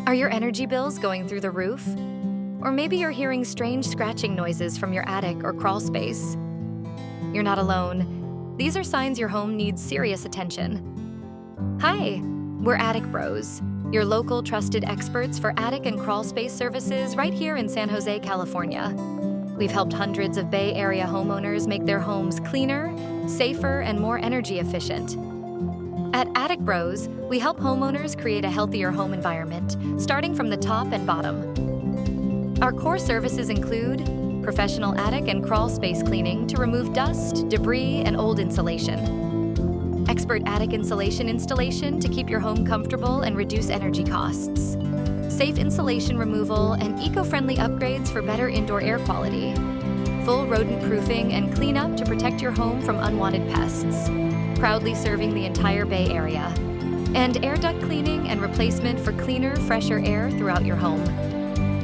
Are your energy bills going through the roof? Or maybe you're hearing strange scratching noises from your attic or crawl space. You're not alone. These are signs your home needs serious attention. Hi, we're Attic Bros, your local trusted experts for attic and crawl space services right here in San Jose, California. We've helped hundreds of Bay Area homeowners make their homes cleaner, safer, and more energy efficient. At Attic Bros, we help homeowners create a healthier home environment, starting from the top and bottom. Our core services include professional attic and crawl space cleaning to remove dust, debris, and old insulation. Expert attic insulation installation to keep your home comfortable and reduce energy costs. Safe insulation removal and eco-friendly upgrades for better indoor air quality. Full rodent proofing and cleanup to protect your home from unwanted pests. Proudly serving the entire Bay Area. And air duct cleaning and replacement for cleaner, fresher air throughout your home.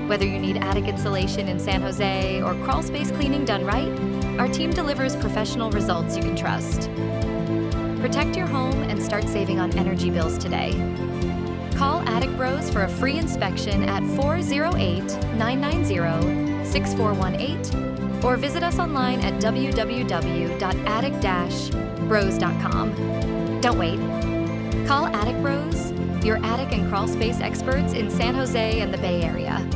Whether you need attic insulation in San Jose or crawl space cleaning done right, our team delivers professional results you can trust. Protect your home and start saving on energy bills today. Call Attic Bros for a free inspection at 408-990-6418 or visit us online at www.attic-bros.com. Don't wait. Call Attic Bros, your attic and crawl space experts in San Jose and the Bay Area.